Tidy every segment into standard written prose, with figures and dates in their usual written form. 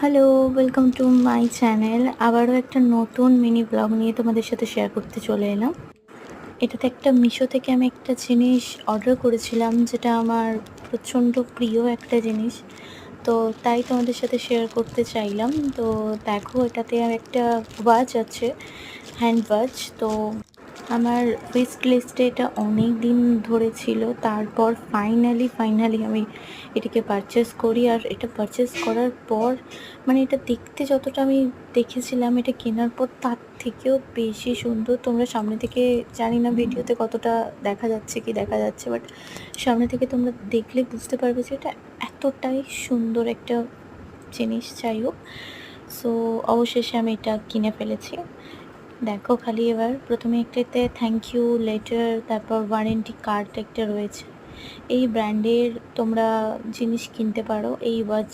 Hello, welcome to my channel. আবারও একটা নতুন মিনি ব্লগ নিয়ে তোমাদের সাথে শেয়ার করতে চলে এলাম। এটাতে একটা মিশো থেকে আমি একটা জিনিস অর্ডার করেছিলাম, যেটা আমার প্রচণ্ড প্রিয় একটা জিনিস। তো তাই তোমাদের সাথে শেয়ার করতে চাইলাম। তো দেখো, এটাতে একটা ওয়াচ আছে, হ্যান্ড ওয়াচ। তো আমার উইশ লিস্টে এটা অনেক দিন ধরে ছিল। তারপর ফাইনালি আমি এটাকে পারচেস করি। আর এটা পারচেস করার পর মানে এটা দেখতে যতটা আমি দেখেছিলাম, এটা কেনার পর তার থেকেও বেশি সুন্দর। তোমরা সামনে থেকে, জানি না ভিডিওতে কতটা দেখা যাচ্ছে কি দেখা যাচ্ছে, বাট সামনে থেকে তোমরা দেখলে বুঝতে পারবে যে এটা এতটাই সুন্দর একটা জিনিস। যাই হোক, সো অবশেষে আমি এটা কিনে ফেলেছি। দেখো খালি, এবার প্রথমে একটাতে থ্যাংক ইউ লেটার, তারপর ওয়ারেন্টি কার্ড একটা রয়েছে। এই ব্র্যান্ডের তোমরা জিনিস কিনতে পারো। এই ওয়াচ,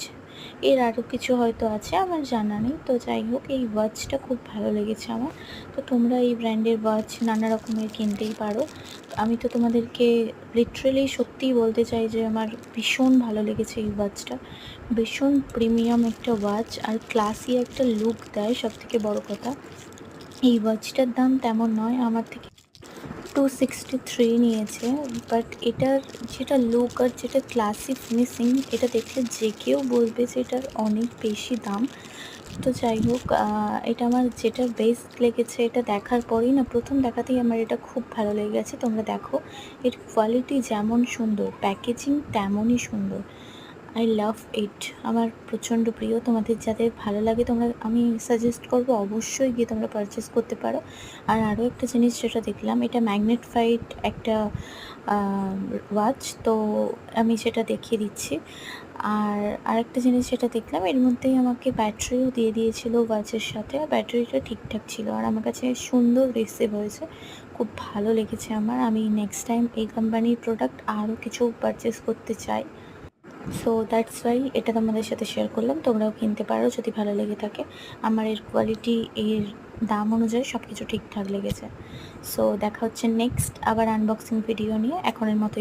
এর আরও কিছু হয়তো আছে, আমার জানা নেই। তো যাই হোক, এই ওয়াচটা খুব ভালো লেগেছে আমার। তো তোমরা এই ব্র্যান্ডের ওয়াচ নানা রকমের কিনতেই পারো। আমি তো তোমাদেরকে লিটারেলি সত্যিই বলতে চাই যে আমার ভীষণ ভালো লেগেছে এই ওয়াচটা। ভীষণ প্রিমিয়াম একটা ওয়াচ, আর ক্লাসি একটা লুক দেয়। সবথেকে বড় কথা, এই ওয়াচটার দাম তেমন নয়, আমার থেকে 263 নিয়েছে। বাট এটার যেটা লুক আর যেটা ক্লাসি ফিনিশিং, এটা দেখলে যে কেউ বলবে যে এটার অনেক বেশি দাম। তো যাই হোক, এটা আমার যেটা বেস্ট লেগেছে, এটা দেখার পরেই না, প্রথম দেখাতেই আমার এটা খুব ভালো লেগে গেছে। তোমরা দেখো, এর কোয়ালিটি যেমন সুন্দর, প্যাকেজিং তেমনই সুন্দর। আই লাভ ইট। আমার প্রচণ্ড প্রিয়। তোমাদের যাদের ভালো লাগে, আমি সাজেস্ট করবো অবশ্যই গিয়ে তোমরা পারচেস করতে পারো। আর আরও একটা জিনিস যেটা দেখলাম, এটা ম্যাগনেটিফাইড একটা ওয়াচ। তো আমি সেটা দেখিয়ে দিচ্ছি। আর আরেকটা জিনিস যেটা দেখলাম, এর মধ্যেই আমাকে ব্যাটারিও দিয়ে দিয়েছিল ওয়াচের সাথে। আর ব্যাটারিটা ঠিকঠাক ছিল, আর আমার কাছে সুন্দর রিসিভ হয়েছে। খুব ভালো লেগেছে আমার। আমি নেক্সট টাইম এই কোম্পানির প্রোডাক্ট আরও কিছু পারচেস করতে চাই। সো দ্যাটস ওয়াই এটা তোমাদের সাথে শেয়ার করলাম। তোমরাও কিনতে পারো যদি ভালো লেগে থাকে। আমার এর কোয়ালিটি, এর দাম অনুযায়ী সব কিছু ঠিকঠাক লেগেছে। সো দেখা হচ্ছে নেক্সট আবার আনবক্সিং ভিডিও নিয়ে। এখনের মতো